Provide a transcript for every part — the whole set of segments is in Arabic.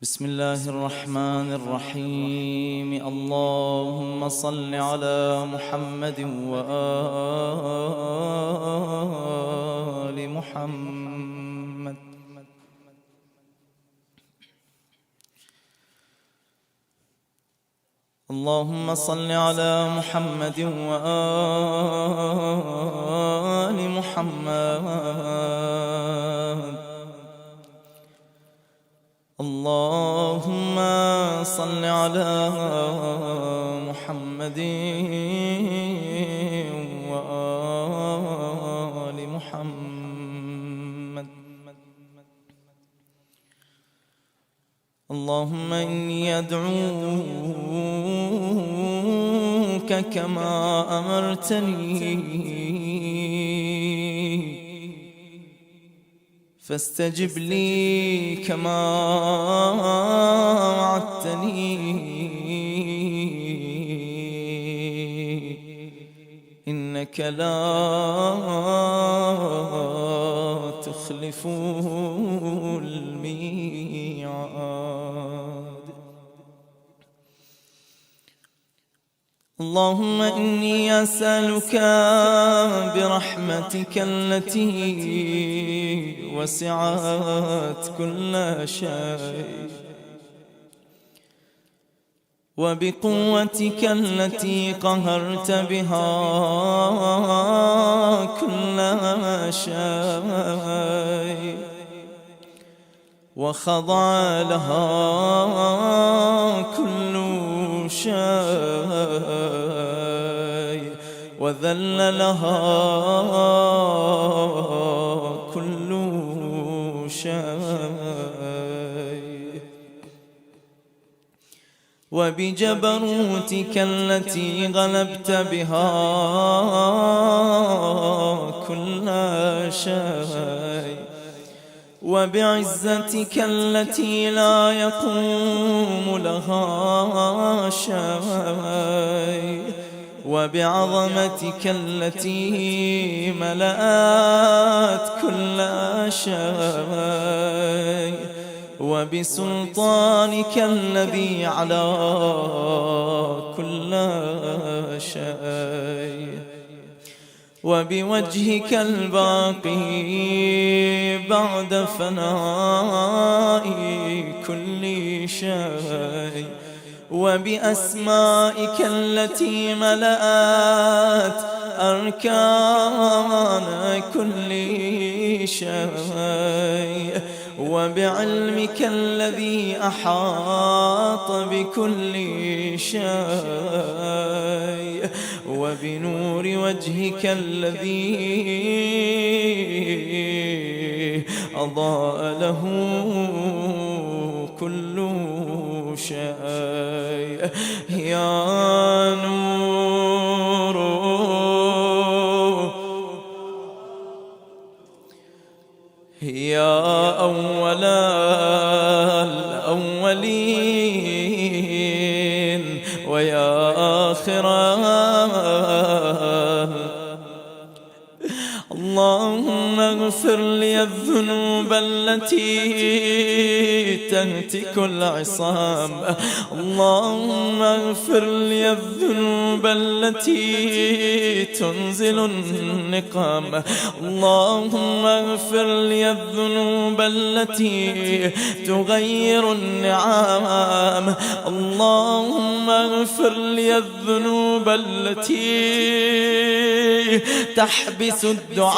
بسم الله الرحمن الرحيم. اللهم صل على محمد وآل محمد. اللهم صل على محمد وآل محمد. اللهم صل على محمد وآل محمد. اللهم إني أدعوك كما أمرتني فاستجب لي كما وعدتني، إنك لا تخلف الميعاد. اللهم إني أسألك برحمتك التي وسعت كل شيء، وبقوتك التي قهرت بها كل شيء، وخضع لها كل شيء، وذل لها كل شيء، وبجبروتك التي غلبت بها كل شيء، وبعزتك التي لا يقوم لها شيء، وبعظمتك التي ملأت كل شيء، وبسلطانك الذي على كل شيء، وبوجهك الباقي بعد فناء كل شيء، وبأسمائك التي ملأت أركان كل شيء، وبعلمك الذي أحاط بكل شيء، وبنور وجهك الذي أضاء له كل شيء. يا نور يا أول الأولين ويا آخر، اللهم اغفر لي الذنوب التي تهتك العصام، اللهم اغفر لي الذنوب التي تنزل النقام، اللهم اغفر لي الذنوب التي تغير النعام، اللهم اغفر لي الذنوب التي تحبس الدعاء،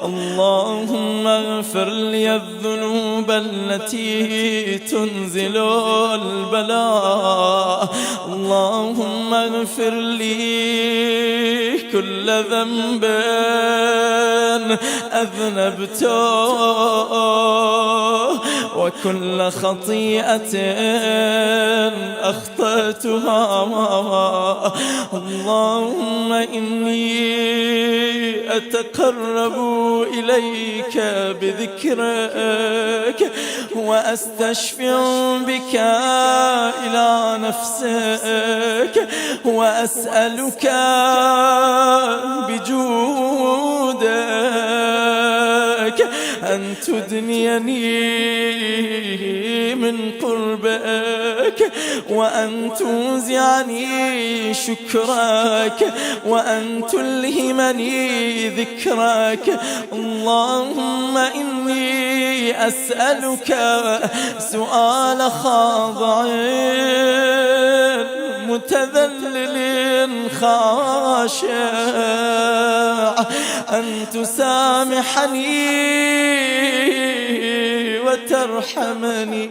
اللهم اغفر لي الذنوب التي تنزل البلاء، اللهم اغفر لي كل ذنب أذنبته وكل خطيئة أخطأتها، اللهم إني أتقرب إليك بذكرك وأستشفع بك إلى نفسك، وأسألك بجودك أن تدنيني من قربك، وأن توزعني شكرك، وأن تلهمني ذكرك. اللهم إني أسألك سؤال خاضع متذلل خاشع، أن تسامحني وترحمني،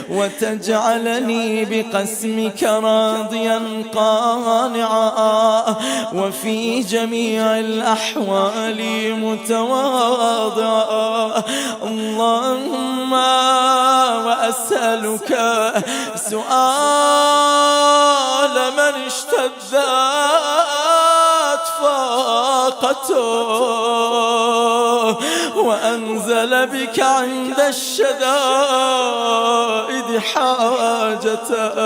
وتجعلني بقسمك راضيا قانعا، وفي جميع الأحوال متواضعا. اللهم وأسألك سؤال من اشتدت فاقته وأنزل بك عند الشدائد حاجته،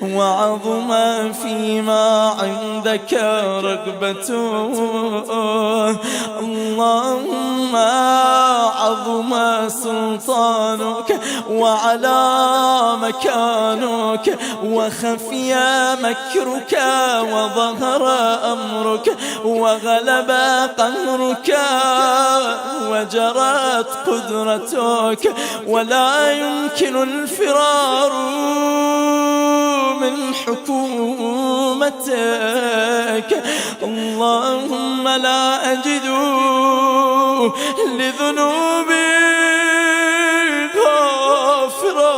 وعظم فيما عندك رغبته. اللهم عظم سلطانك وعلى مكانك، وخفي مكرك، وظهر أمرك، وغلب قهرك، وجرت قدرتك، ولا يمكن الفرار من حكومتك. اللهم لا أجد لذنوبي غافرا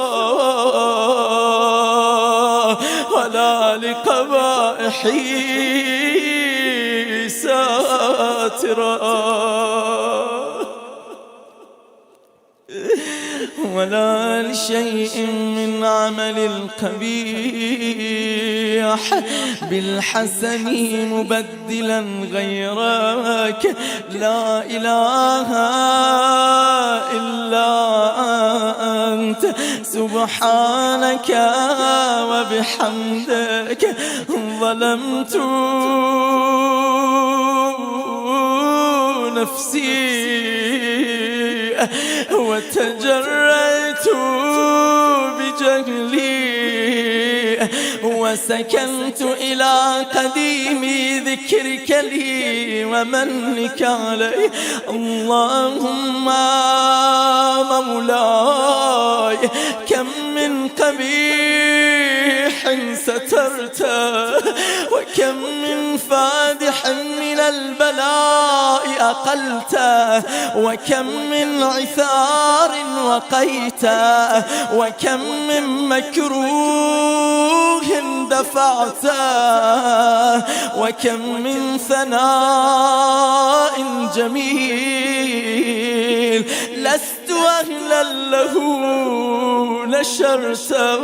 ولا لقبائحي ساترا، ولا لشيء من عمل القبيح بالحسن مبدلا غيرك. لا إله إلا أنت سبحانك وبحمدك ظلمت نفسي وتجرأت بجهلي، وسكنت إلى قديم ذكرك لي ومنك علي. اللهم مولاي كم من قبيح سترته، وكم من فادح من البلاء أقلته، وكم من عثار وقيته، وكم من مكروه دفعته، وكم من ثناء جميل لست أهلا له نشرته.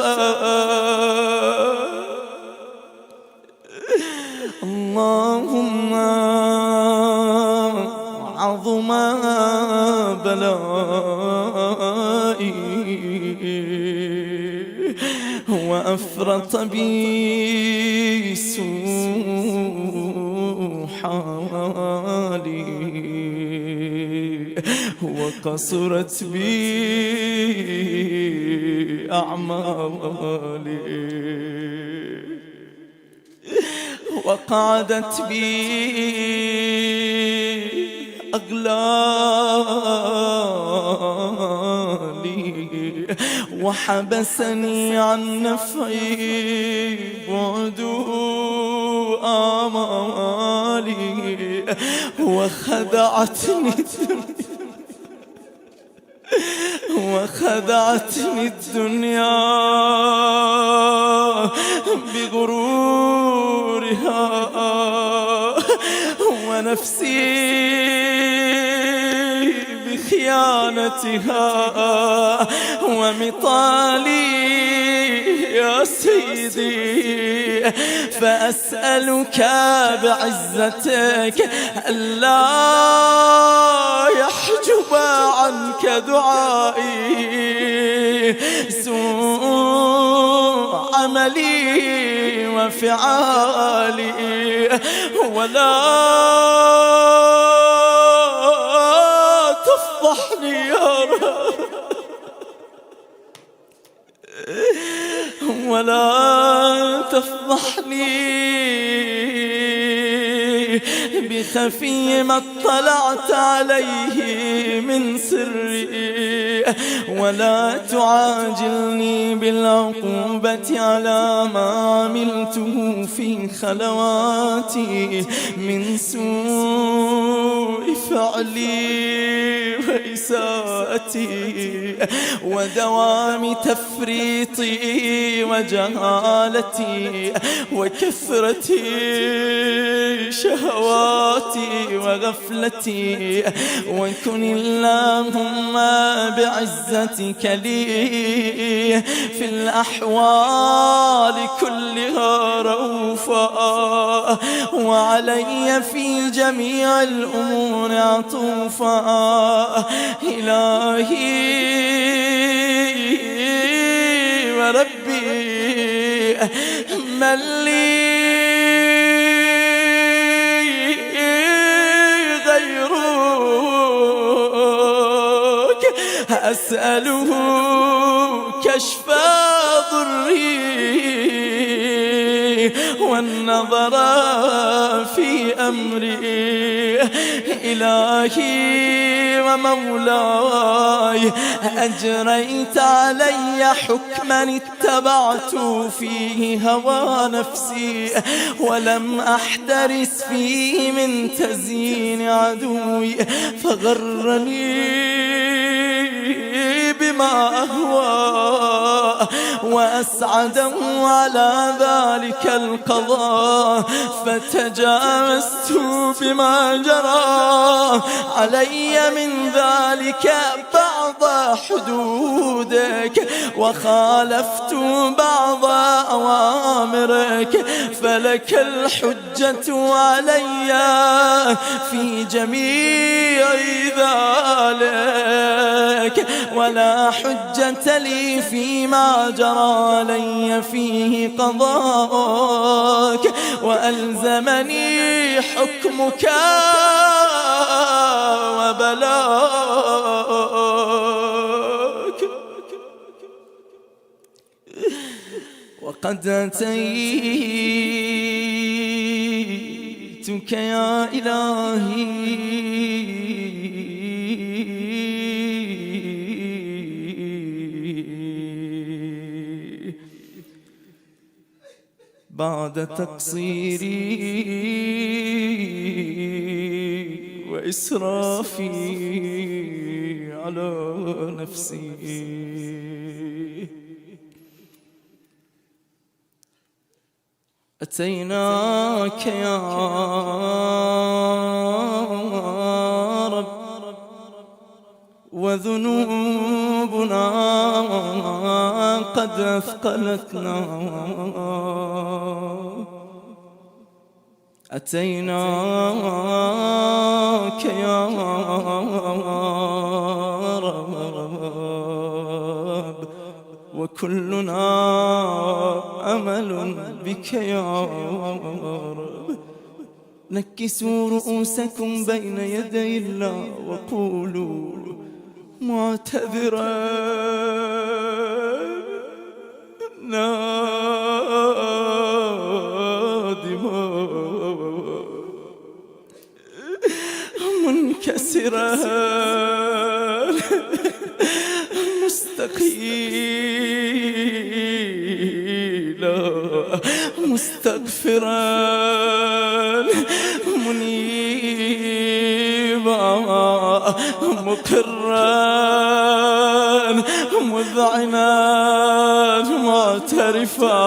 اللهم عظم بلائي وأفرط بي سوء حالي، وقصرت بي أعمالي، وقعدت بي أغلالي، وحبسني عن نفعي بعد آمالي، وخدعتني الدنيا بغرورها، ونفسي بخيانتها، ومطالي يا سيدي. فأسألك بعزتك ألا يحجب عنك دعائي سوء عملي وفعالي ولا تفضحني يا رب، ولا تفضحني بخفي ما اطلعت عليه من سري، ولا تعاجلني بالعقوبة على ما عملته في خلواتي من سوء فعلي وإساءتي ودوام تفريطي وجهالتي وكثرة شهواتي وغفلتي. وكن اللهم بعزتك لي في الأحوال كلها رؤوفا، وعلي في جميع الأمور عطوفا. إلهي وربي من لي غيرك أسأله كشف ضري والنظر في أمري. إلهي ومولاي أجريت علي حكما اتبعت فيه هوى نفسي، ولم أحترس فيه من تزيين عدوي، فغرني بما أهوى وأسعده على ذلك القضاء، فتجاوزت بما جرى علي من ذلك بعض حدودك، وخالفت بعض أوامرك، فلك الحجة علي في جميع ذلك، ولا حجة لي فيما جرى علي فيه قضاءك، وألزمني حكمك وبلاك. وقد أتيتك يا إلهي بعد تقصيري وإسرافي على نفسي. أتيناك يا رب وذنوبنا قد أثقلتنا، أتيناك يا رب وكلنا أمل بك يا رب. نكسوا رؤوسكم بين يدي الله وقولوا معتذرا نادما منكسرا مستقيلا مستغفرا منيبا مقرا مذعنا معترفا،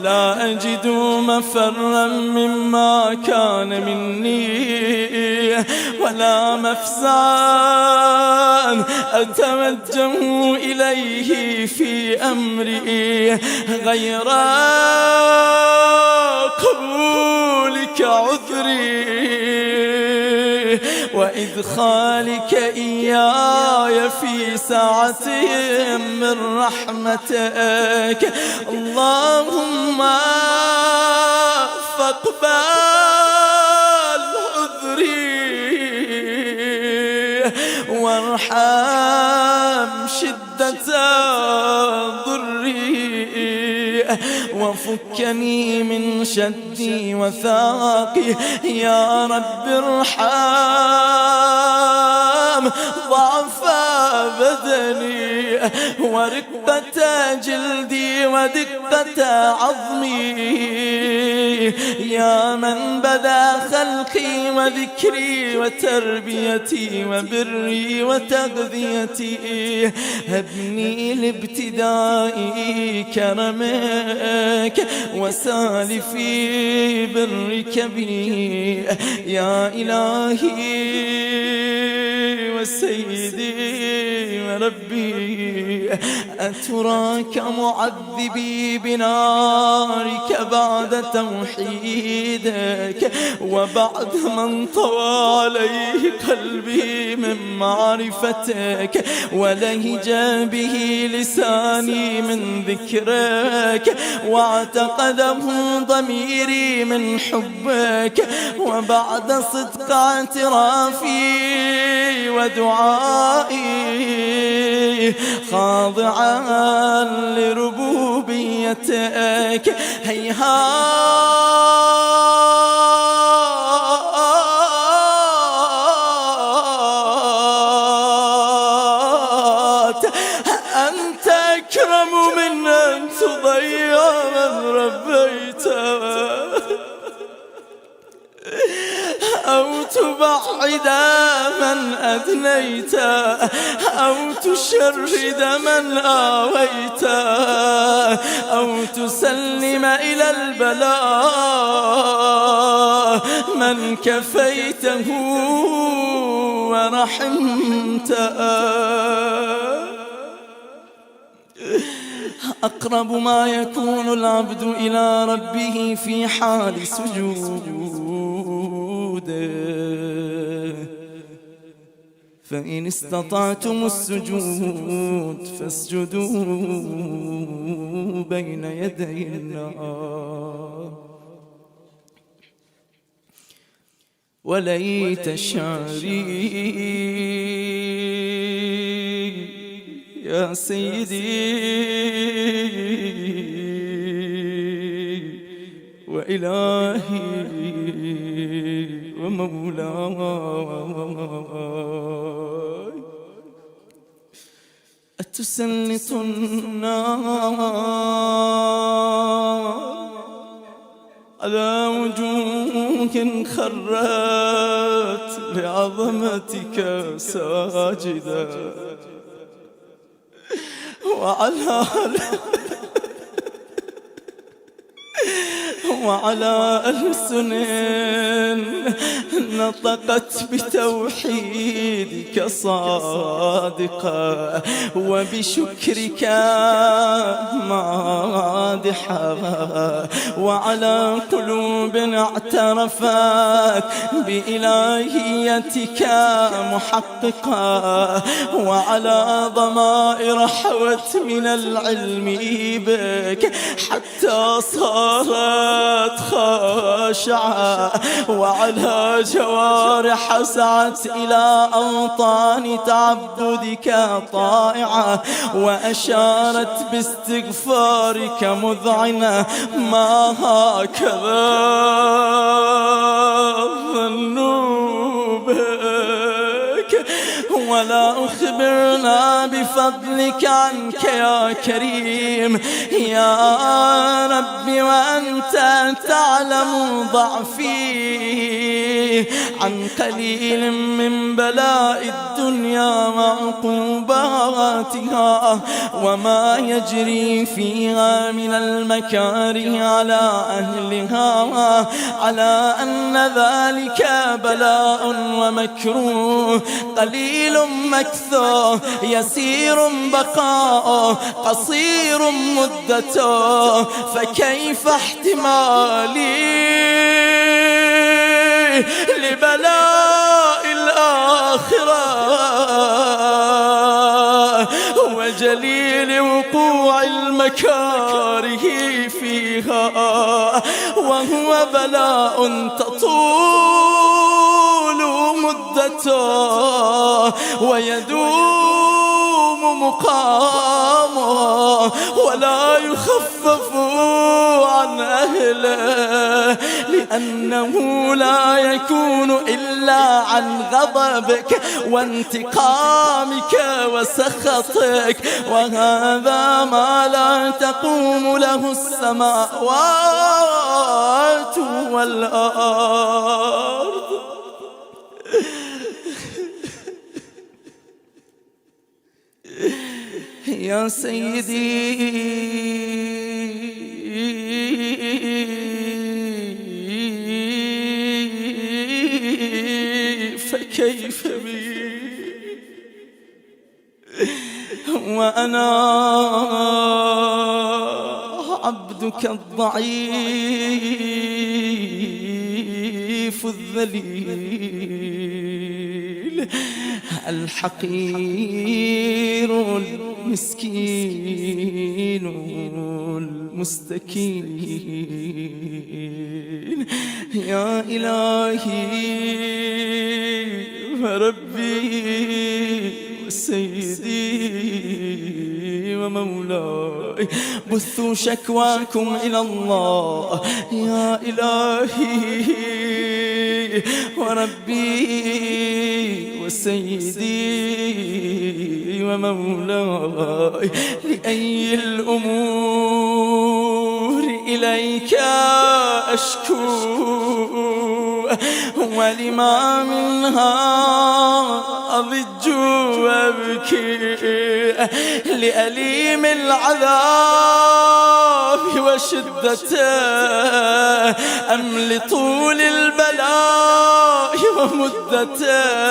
لا أجد مفرا مما كان مني ولا مفزعا أتوجه إليه في أمري غير قبولك عذري وإدخالك إياي في ساعتهم من رحمتك. اللهم فاقبل عذري وارحم شدة ضري وفكني من شدي وثاقي. يا رب ارحم ضعف بدني ورقة جلدي ودقة عظمي. يا من بدا خلقي وذكري وتربيتي وبري وتغذيتي، هبني لابتدائي كرمك وسالفي برك بي. يا إلهي وسيدي وربي، أتراك معذبي بنارك بعد توحيدك وبعد من طوى عليه قلبي من معرفتك ولهج به لساني من ذكرك واعتقده ضميري من حبك، وبعد صدق اعترافي ودعائي خاضعا لربوبيتك. هيهات أنت أكرم من أن تضيع من ربيته أو تبعد من أدنيت أو تشرد من آويت أو تسلم إلى البلاء من كفيته ورحمته. أقرب ما يكون العبد إلى ربه في حال سجوده، فإن استطعتم السجود فاسجدوا بين يدي الله. وليت شعري يا سيدي وإلهي ومولاي، أتسلط النار على وجوه خرت لعظمتك ساجدا وعلى ألسن نطقت بتوحيدك صادقة وبشكرك مادحة، وعلى قلوب اعترفت بإلهيتك محققة، وعلى ضمائر حوت من العلم بك حتى صارت خاشعة، وعلى جوارح سعت إلى أوطان تعبدك طائعة، وأشارت باستغفارك مذعنة. ما هكذا ظنوا بك ولا أخبرنا بفضلك عنك يا كريم يا ربي، وأنت تعلم ضعفي عن قليل من بلاء الدنيا وعقوباتها وما يجري فيها من المكاره على أهلها، على أن ذلك بلاء ومكروه قليل مكثو يسير بقاء قصير مدته، فكيف احتمالي لبلاء الآخرة الآخرة وجليل وقوع المكاره فيها، وهو بلاء تطول مدته ويدوم مقامه ولا يخفف عن أهله، لأنه لا يكون إلا عن غضبك وانتقامك وسخطك، وهذا ما لا تقوم له السماوات والأرض. يا سيدي فكيف بي وأنا عبدك الضعيف الذليل الحقير المسكين المستكين. يا إلهي وربي وسيدي ومولاي، بثوا شكواكم إلى الله. يا إلهي وربي وسيدي ومولاي، لأي الأمور إليك أشكو ولما منها أضج وأبكي، لأليم العذاب وشدته أم لطول البلاء ومدته،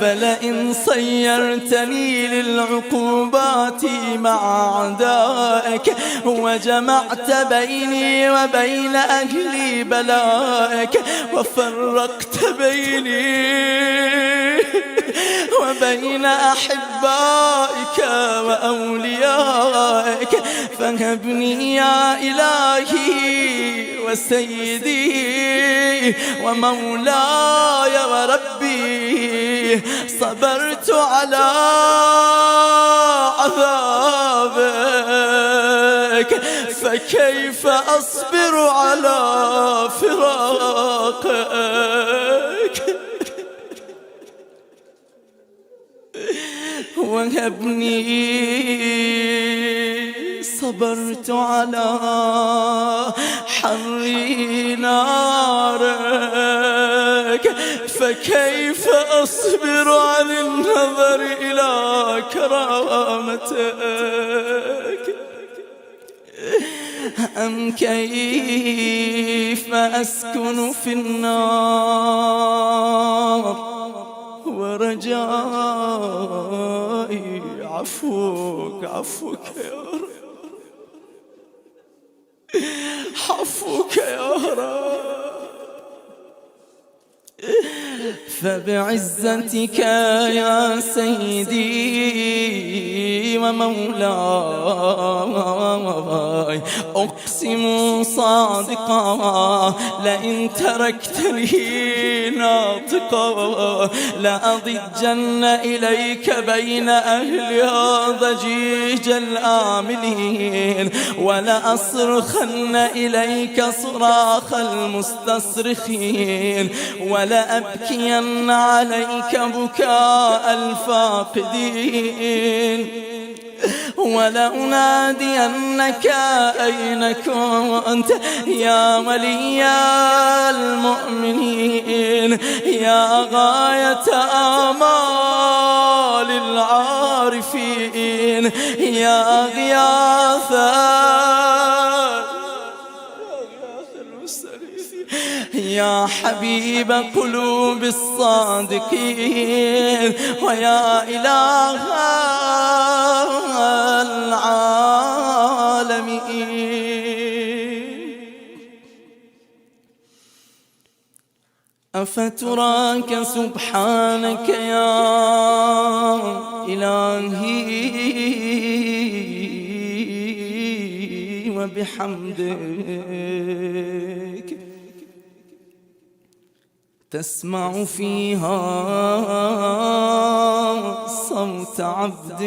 فلئن صيرتني للعقوبات مع أعدائك وجمعت بيني وبين أهلي بلائك وفرقت بيني وبين أحبائك وأوليائك، فهبني يا إلهي وسيدي ومولاي وربي، صبرت على عذابك فكيف أصبر على فراقك. وهبني صبرت على حر نارك فكيف أصبر عن النظر إلى كرامتك. أم كيف أسكن في النار ورجائي عفوك عفوك يا رب، عفوك يا رب. فبعزتك يا سيدي ومولاي أقسم صادقا لئن تركتني ناطقا لأضجن إليك بين أهلها ضجيج الآملين، ولأصرخن إليك صراخ المستصرخين، ولأبكين عليك بكاء الفاقدين، ولأنادينك أين كنت يا ولي المؤمنين، يا غاية آمال العارفين، يا غياث يا حبيب قلوب الصادقين، ويا إله العالمين. أفتراك سبحانك يا إلهي وبحمدك تسمع فيها صوت عبد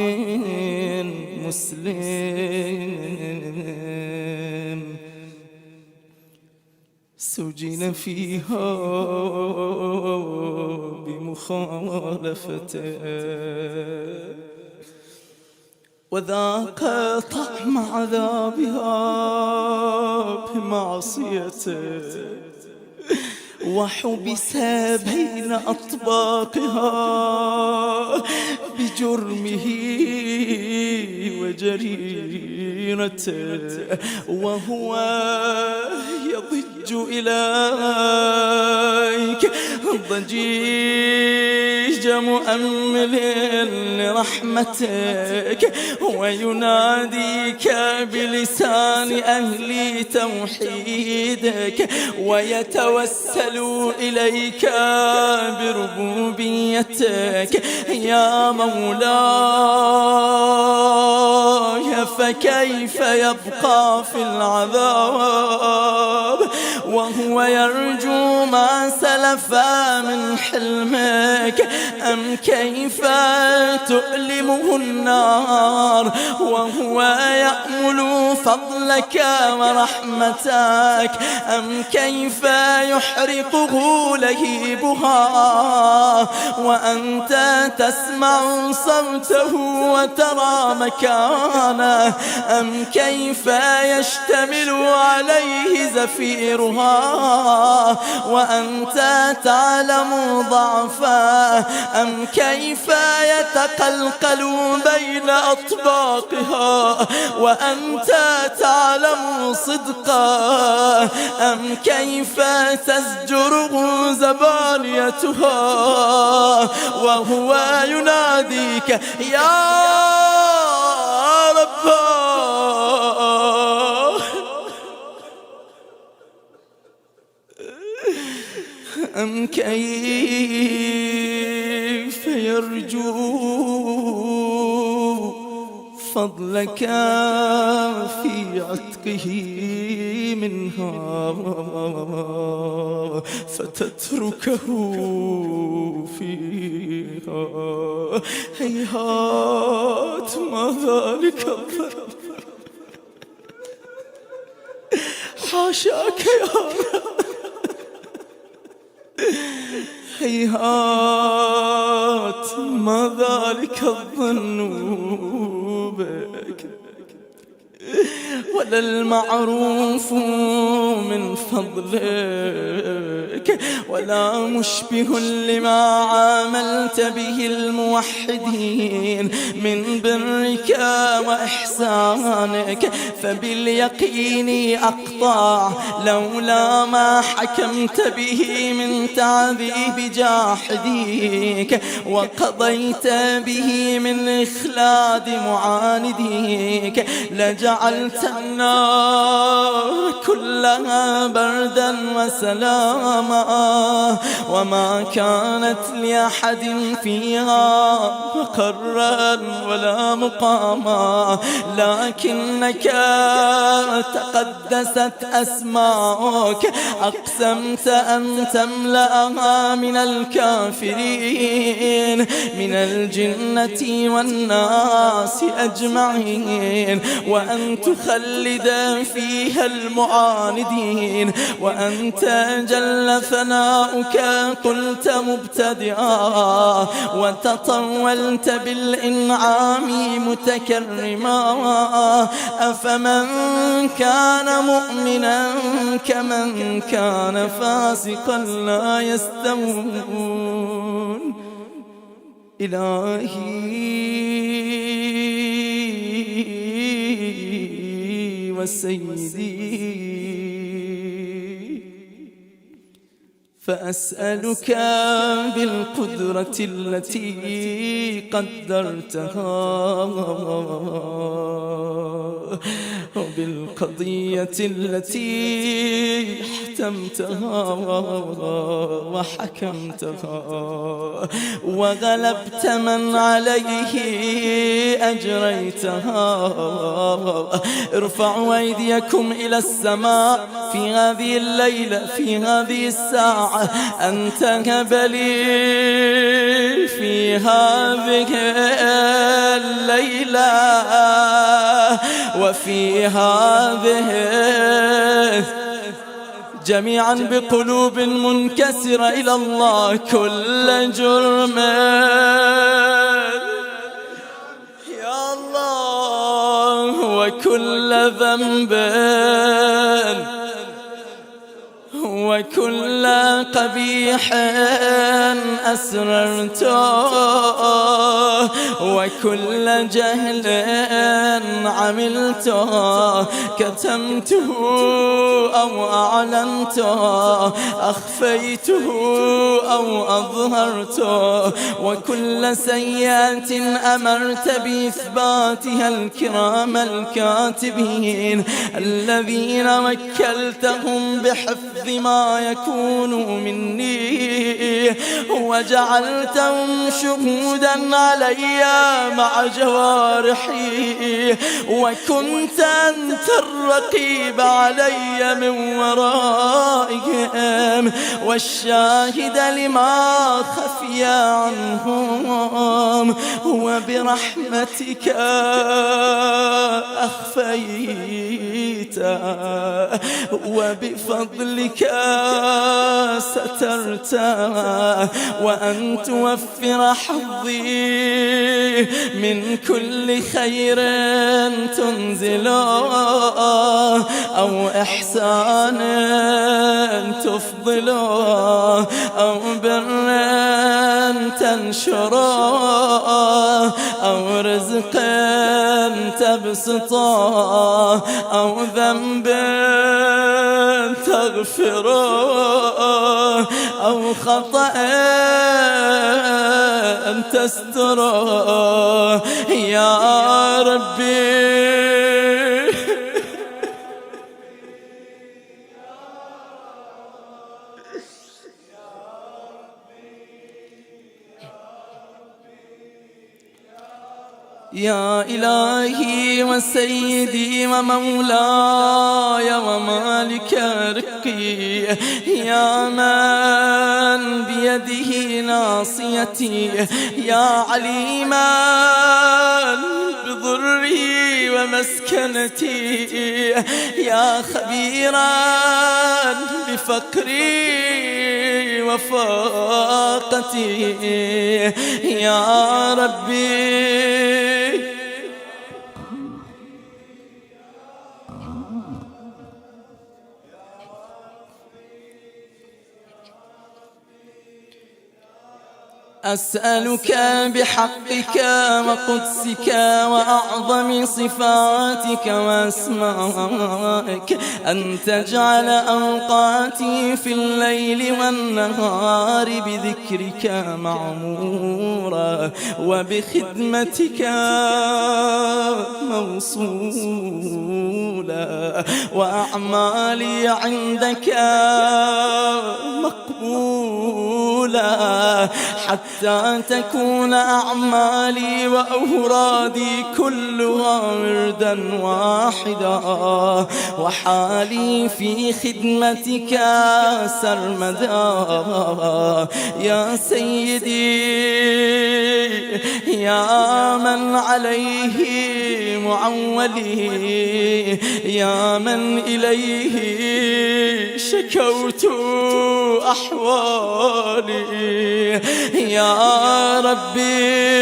مسلم سجن فيها بمخالفته وذاق طعم عذابها بمعصيته وحبس بين أطباقها بجرمه وجريرته وهو يضج إليك ضجيج مؤمل لرحمتك ويناديك بلسان أهل توحيدك ويتوسل إليك بربوبيتك يا مولاي فكيف يبقى في العذاب وهو يرجو ما سلف من حلمك أم كيف تؤلمه النار وهو يأمل فضلك ورحمتك أم كيف يحرقه لهيبها وأنت تسمع صوته وترى مكانه أم كيف يشتمل عليه زفيرها وأنت تعلم ضعفه أم كيف يتقلقل بين أطباقها وأنت تعلم صدقه أم كيف تزجره زبانيتها وهو يناديك يا رب أم كيف يرجو فضلك في عتقه منها فتتركه فيها هيهات ما ذلك الضرب حاشاك يا رب هيهات ما ذلك الظن بك ولا المعروف من فضلك ولا مشبه لما عاملت به الموحدين من برك وإحسانك فباليقين أقطع لولا ما حكمت به من تعذيب جاحديك وقضيت به من إخلاد معانديك لجعلت النار كلها بردا وسلاما وما كانت لأحد فيها مقرا ولا مقاما لكنك تقدست أسماؤك أقسمت أن تملأها من الكافرين من الجنة والناس أجمعين وأن تخلد فيها المعاندين وأنت جل ثناؤك قلت مبتدئا وتطولت بالإنعام متكرما أفمن كان مؤمنا كمن كان فاسقا لا يستوون إلهي وسيدي فأسألك بالقدرة التي قدرتها وبالقضية التي احتمتها وحكمتها وغلبت من عليه أجريتها. ارفعوا أيديكم إلى السماء في هذه الليلة، في هذه الساعة، أنت هبلي في هذه الليلة وفي هذه جميعا بقلوب منكسرة إلى الله كل جرم يا الله وكل ذنب وكل قبيح أسررته وكل جهل عملته كتمته أو أعلنته أخفيته أو أظهرته وكل سيئة أمرت بإثباتها الكرام الكاتبين الذين وكلتهم بحفظ ما يكون مني وجعلتهم شهودا علي مع جوارحي وكنت أنت الرقيب علي من ورائهم والشاهد لما خفي عنهم وبرحمتك أخفيت وبفضلك سترت وأن توفر حظي من كل خير تنزل أو إحسان تفضل أو بر تنشر أو رزق تبسط أو ذنب تغفر أو خطأ تستر يا ربي يا إلهي وسيدي ومولاي ومالك رقي يا من بيده ناصيتي يا عليما بضري ومسكنتي يا خبيرا بفقري وفاقتي يا ربي أسألك بحقك وقدسك وأعظم صفاتك وأسمائك أن تجعل أوقاتي في الليل والنهار بذكرك معمورا وبخدمتك موصولا وأعمالي عندك مقبولا حتى تكون أعمالي وأورادي كلها وردا واحدا وحالي في خدمتك سرمدا يا سيدي يا من عليه معولي يا من إليه شكوت أحوالي يا ربي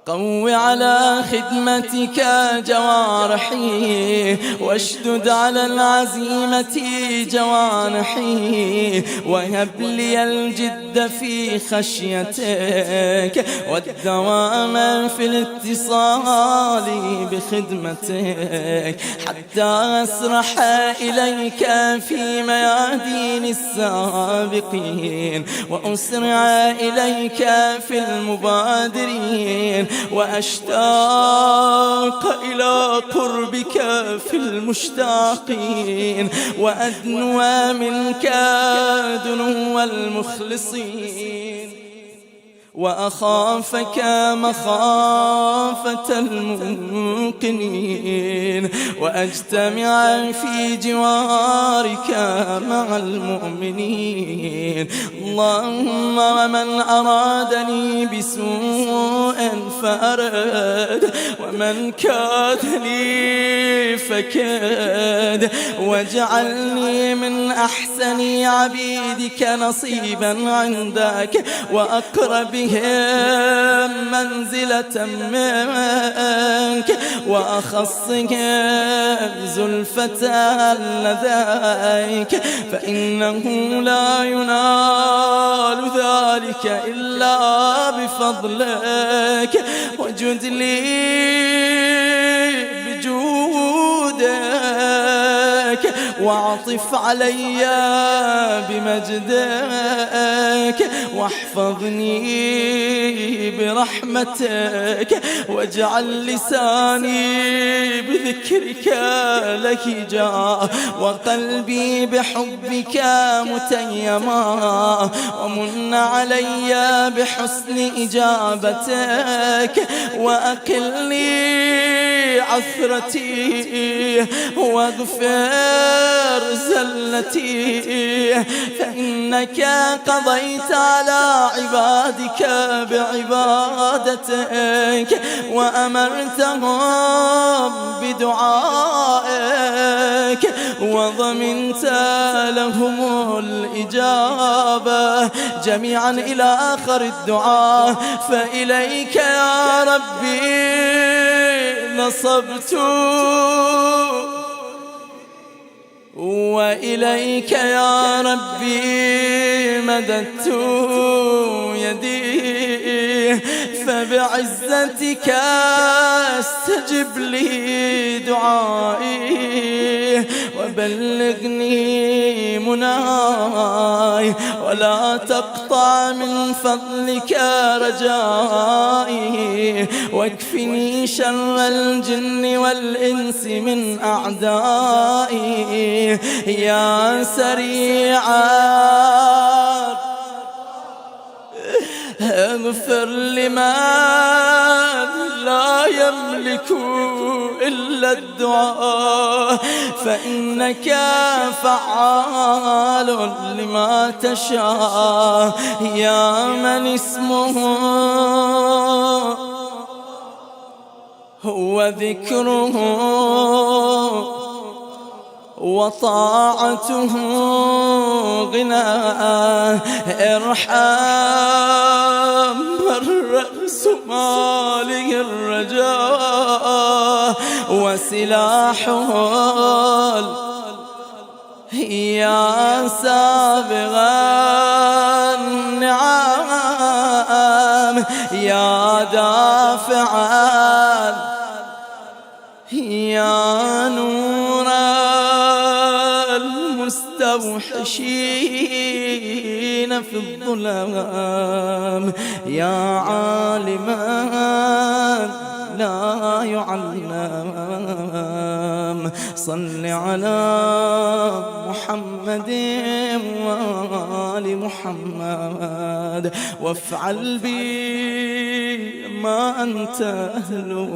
قو على خدمتك جوارحي، واشدد على العزيمة جوانحي، وهب لي الجد في خشيتك والدوام في الاتصال بخدمتك، حتى أسرح إليك في ميادين السابقين، وأسرع إليك في المبادرين، وأشتاق إلى قربك في المشتاقين، وأدنو منك دنو المخلصين، وأخافك مخافة الموقنين، وأجتمع في جوارك مع المؤمنين. اللهم ومن أرادني بسوء فأرد، ومن كادني فكاد، واجعلني من أحسن عبيدك نصيبا عندك، وأقربهم منزلة منك، وأخصهم زلفة لديك، فإنه لا ينال ذلك إلا بفضلك، وجد لي بجودك، واعطف علي بمجدك، واحفظني برحمتك، واجعل لساني بذكرك لهجا، وقلبي بحبك متيما، ومن علي بحسن إجابتك، وأقلني عثرتي، واغفر زلتي، فإنك قضيت على عبادك بعبادتك، وأمرتهم بدعائك، وضمنت لهم الإجابة جميعا إلى آخر الدعاء. فإليك يا ربي نصبت، وإليك يا ربي مددت يدي، فبعزتك استجب لي دعائي، وبلغني مناي، ولا تقطع من فضلك رجائي، واكفني شر الجن والإنس من أعدائي، يا سريعا اغفر لمن لا يملك إلا الدعاء، فإنك فعال لما تشاء، يا من اسمه هو ذكره وطاعته غناه، ارحم الرأس ماله الرجاء، وسلاحه يا سابغ النعم، يا دافعا، يا نور المستوحشين في الظلام، يا عالما لا يعلم. صل على محمد وآل محمد، وافعل بي ما أنت أهله،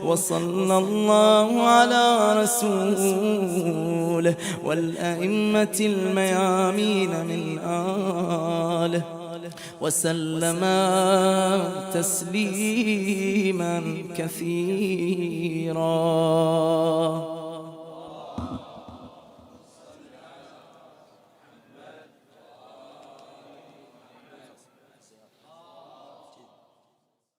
وصلى الله على رسوله والأئمة الميامين من آله، وسلم تسليما كثيرا.